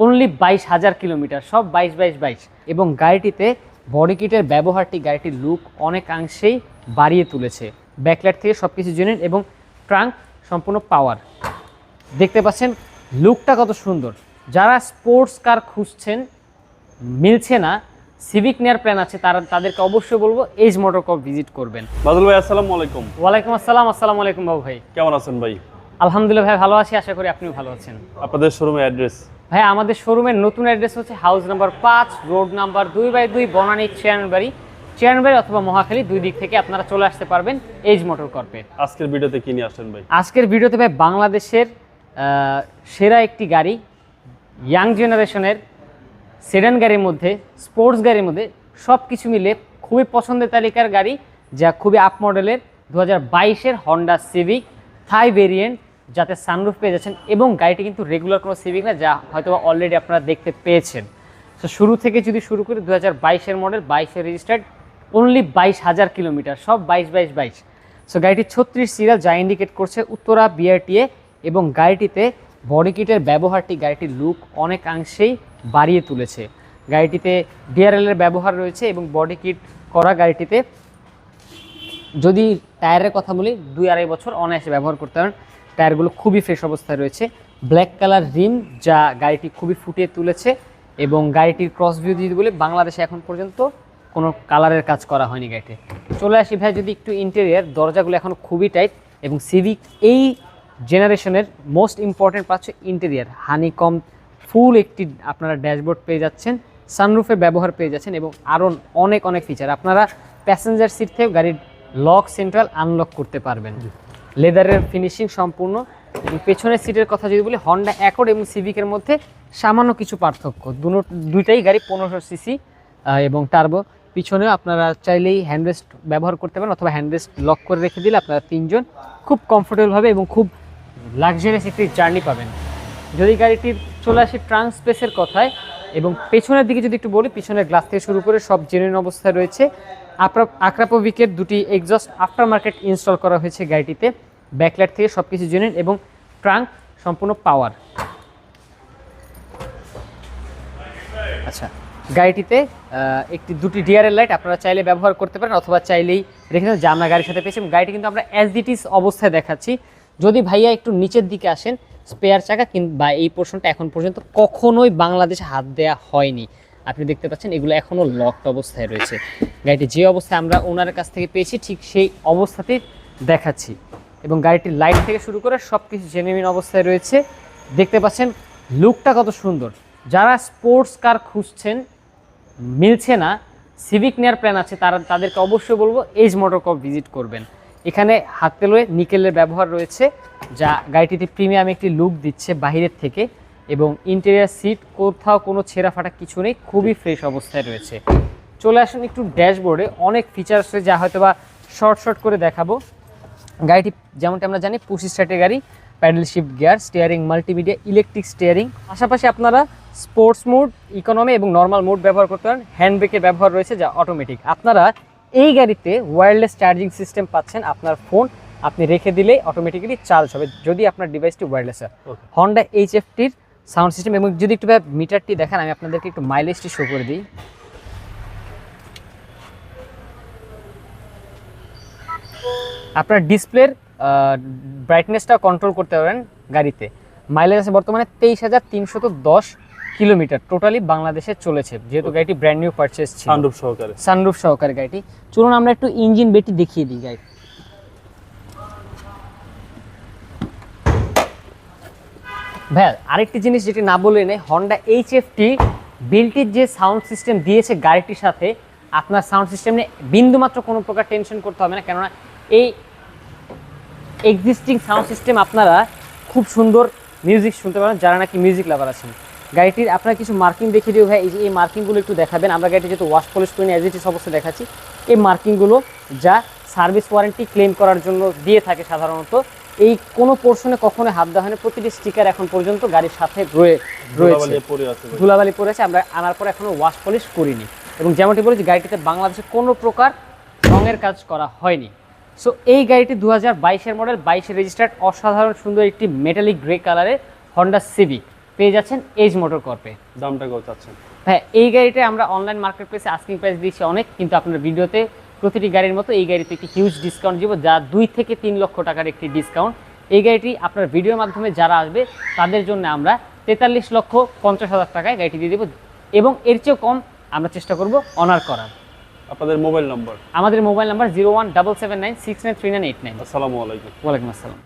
Only 22,000 kilometre, সব 22 এবং গাড়িটিতে body কিটের ব্যবহারটি গাড়িটির লুক অনেকাংশেই বাড়িয়ে তুলেছে। ব্যাকলাইট থেকে সব কিছু জেনুইন এবং ট্রাঙ্ক সম্পূর্ণ পাওয়ার। দেখতে পাচ্ছেন লুকটা কত সুন্দর। যারা স্পোর্টস কার খুঁজছেন, মিলছে না, সিভিক নেয়ার প্ল্যান আছে, তাদেরকে অবশ্যই বলবো এজ মোটর কর্প ভিজিট করবেন। বাদল ভাই আসসালামু আলাইকুম। ওয়ালাইকুম আসসালাম। আসসালামু আলাইকুম বাবু ভাই, কেমন আছেন ভাই? আলহামদুলিল্লাহ ভাই, ভালো আছি, আশা করি আপনিও ভালো আছেন। আপনাদের শোরুমের অ্যাড্রেস? ভাই আমাদের শোরুমের নতুন অ্যাড্রেস হচ্ছে house number 5, road number 2/2, Banani চেয়ারবাড়ি অথবা মহাখালী, দুই দিক থেকে আপনারা চলে আসতে পারবেন এজ মোটর কর্পে। আজকের ভিডিওতে কি নিয়ে আসছেন ভাই? আজকের ভিডিওতে ভাই বাংলাদেশের সেরা একটি গাড়ি, ইয়াং জেনারেশনের সেডান গাড়ির মধ্যে, স্পোর্টস গাড়ির মধ্যে সব কিছু মিলে খুবই পছন্দের তালিকার গাড়ি, যা খুবই আপ মডেলের 2022-এর হন্ডা সিভিক থাই ভেরিয়েন্ট, যাতে সানরুফ পেয়ে যাচ্ছেন। এবং গাড়িটি কিন্তু রেগুলার কোনো সিভিক না, যা হয়তো অলরেডি আপনারা দেখতে পেয়েছেন। তো শুরু থেকে যদি শুরু করি, 2022-এর মডেল, 22-এর রেজিস্টার্ড, অনলি 22,000 কিলোমিটার, সব 22। সো গাড়িটি 36 সিরিয়াল, যা ইন্ডিকেট করছে উত্তরা বিআরটিএ। এবং গাড়িটিতে বডি কিটের ব্যবহারটি গাড়িটির লুক অনেকাংশেই বাড়িয়ে তুলেছে। গাড়িটিতে ডিআরএলের ব্যবহার রয়েছে এবং বডি কিট করা গাড়িটিতে, যদি টায়ারের কথা বলি, 2-2.5 বছর অনায়াসে ব্যবহার করতে পারেন। টায়ারগুলো খুবই ফ্রেশ অবস্থায় রয়েছে। ব্ল্যাক কালার রিম, যা গাড়িটি খুবই ফুটিয়ে তুলেছে। এবং গাড়িটির ক্রস ভিউ যদি বলি, বাংলাদেশে এখন পর্যন্ত কোনো কালারের কাজ করা হয়নি গাড়িতে। চলে আসি ভাই যদি একটু ইন্টেরিয়ার, দরজাগুলো এখন খুবই টাইট। এবং সিভিক এই জেনারেশনের মোস্ট ইম্পর্টেন্ট পাচ্ছে ইন্টেরিয়ার, হানিকম ফুল একটি আপনারা ড্যাশবোর্ড পেয়ে যাচ্ছেন, সানরুফের ব্যবহার পেয়ে যাচ্ছেন এবং আরও অনেক ফিচার। আপনারা প্যাসেঞ্জার সিট থেকে গাড়ির লক সেন্ট্রাল আনলক করতে পারবেন। লেদারের ফিনিশিং সম্পূর্ণ। এবং পেছনের সিটের কথা যদি বলি, হন্ডা অ্যাকর্ড এবং সিভিকের মধ্যে সামান্য কিছু পার্থক্য। দুইটাই গাড়ি 1500 সিসি এবং টার্বো। পিছনেও আপনারা চাইলেই হ্যান্ডরেস্ট ব্যবহার করতে পারেন, অথবা হ্যান্ডরেস্ট লক করে রেখে দিলে আপনারা তিনজন খুব কমফোর্টেবলভাবে এবং খুব লাক্সারিয়াস একটি জার্নি পাবেন। যদি গাড়িটির চলে আসি ট্রাঙ্ক স্পেসের কথায়, এবং পেছনের দিকে যদি একটু বলি, পিছনের গ্লাস থেকে শুরু করে সব জেনুইন অবস্থায় রয়েছে। আক্রাপোভিকের দুটি এক্সস্ট আফটার মার্কেট ইনস্টল করা হয়েছে গাড়িটিতে। ব্যাকলাইট থেকে সব কিছু জেনুইন এবং ট্রাঙ্ক সম্পূর্ণ পাওয়ার। আচ্ছা, গাড়িটিতে দুটি ডিআরএল লাইট আপনারা চাইলে ব্যবহার করতে পারেন, অথবা চাইলেই রেখে দেন, যা আমরা গাড়ির সাথে পেয়েছি। গাড়িটি কিন্তু আমরা অ্যাজ অবস্থায় দেখাচ্ছি। যদি ভাইয়া একটু নিচের দিকে আসেন, স্পেয়ার চাকা বা এই পোর্শনটা এখন পর্যন্ত কখনোই বাংলাদেশে হাত দেওয়া হয়নি। আপনি দেখতে পাচ্ছেন এগুলো এখনও লকড অবস্থায় রয়েছে। গাড়িটি যে অবস্থায় আমরা ওনারের কাছ থেকে পেয়েছি, ঠিক সেই অবস্থাতেই দেখাচ্ছি। এবং গাড়িটির লাইট থেকে শুরু করে সব কিছু জেনুইন অবস্থায় রয়েছে। দেখতে পাচ্ছেন লুকটা কত সুন্দর। যারা স্পোর্টস কার খুঁজছেন, মিলছে না, সিভিক নেয়ার প্ল্যান আছে, তাদেরকে অবশ্যই বলবো এজ মোটর কর্প ভিজিট করবেন। এখানে হাতেলয়ে নিকেলের ব্যবহার রয়েছে, যা গাড়িটিতে প্রিমিয়াম একটি লুক দিচ্ছে বাহিরের থেকে। এবং ইন্টেরিয়ার সিট কোথাও কোনো ছেঁড়া ফাটা কিছু নেই, খুবই ফ্রেশ অবস্থায় রয়েছে। চলে আসুন একটু ড্যাশবোর্ডে, অনেক ফিচার্স রয়েছে, যা হয়তো বা শর্ট করে দেখাবো। গাড়িটি যেমনটা আমরা জানি পুশ স্টার্টের গাড়ি, paddle shift gear, steering multimedia, electric steering. পাশাপাশি আপনারা স্পোর্টস মোড, ইকোনমি এবং নর্মাল মোড ব্যবহার করতে পারেন। হ্যান্ড ব্রেকের ব্যবহার রয়েছে, যা অটোমেটিক। আপনারা এই গাড়িতে ওয়্যারলেস চার্জিং সিস্টেম পাচ্ছেন। আপনার ফোন আপনি রেখে দিলেই অটোমেটিক্যালি চার্জ হবে, যদি আপনার ডিভাইসটি ওয়্যারলেস হয়। হন্ডা HFটির সাউন্ড সিস্টেম। এবং যদি একটু মিটারটি দেখান, আমি আপনাদেরকে একটু মাইলেজটি শো করে দিই। আপনার ডিসপ্লের ব্রাইটনেসটা কন্ট্রোল করতে পারেন গাড়িতে। মাইলেজ আছে বর্তমানে 23,310 কিলোমিটার টোটালি বাংলাদেশে চলেছে, যেহেতু গাড়িটি ব্র্যান্ড নিউ পারচেস ছিল। সানরুফ সহকারে গাড়িটি। চলুন আমরা একটু ইঞ্জিন বেটি দেখিয়ে দিই গাড়ি। ভাই আরেকটি জিনিস যেটি না বলে নেই, হন্ডা HFটি বিল্টির যে সাউন্ড সিস্টেম দিয়েছে গাড়িটির সাথে, আপনার সাউন্ড সিস্টেম নিয়ে বিন্দুমাত্র কোনো প্রকার টেনশন করতে হবে না। কেননা এই এক্সিস্টিং সাউন্ড সিস্টেম আপনারা খুব সুন্দর মিউজিক শুনতে পারেন, যারা নাকি মিউজিক লাভার আছেন। গাড়িটির আপনারা কিছু মার্কিং দেখিয়ে দিও ভাই। এই মার্কিংগুলো একটু দেখাবেন। আমরা গাড়িটি যেহেতু ওয়াশ পলিশ করি অ্যাজ ইট ইজ অবশ্যই দেখাচ্ছি। এই মার্কিংগুলো যা সার্ভিস ওয়ারেন্টি ক্লেম করার জন্য দিয়ে থাকে সাধারণত। এই কোনো পোর্শনে কখনো হাত দেওয়া হয়নি, প্রতিটি স্টিকার এখন পর্যন্ত গাড়ির সাথে রয়েছে। ধুলাবালি পড়ে আছে, আমরা আনার পর এখনো ওয়াশ পলিশ করিনি। এবং যেমনটি বলেছি, গাড়িটিতে বাংলাদেশে কোনো প্রকার রঙের কাজ করা হয়নি। সো এই গাড়িটি 2022-এর মডেল, 22-এর রেজিস্টার্ড, অসাধারণ সুন্দর একটি মেটালিক গ্রে কালারের হন্ডা সিভিক। পেয়ে যাচ্ছেন এজ মোটর কর্পে। দামটা কত চাচ্ছেন? হ্যাঁ, এই গাড়িটা আমরা অনলাইন মার্কেট প্লেসে আস্কিং প্রাইস দিয়েছি অনেক, কিন্তু আপনার ভিডিওতে প্রতিটি গাড়ির মতো এই গাড়িতে একটি হিউজ ডিসকাউন্ট দিব, যা 2 থেকে 3 লক্ষ টাকার একটি ডিসকাউন্ট। এই গাড়িটি আপনার ভিডিওর মাধ্যমে যারা আসবে তাদের জন্য আমরা 43,50,000 টাকায় গাড়িটি দিয়ে দেবো, এবং এর চেয়েও কম আমরা চেষ্টা করব অনার করার। আপনাদের মোবাইল নম্বর? আমাদের মোবাইল নাম্বার 01779693989। আসসালামু আলাইকুম। ওয়ালাইকুম আসসালাম।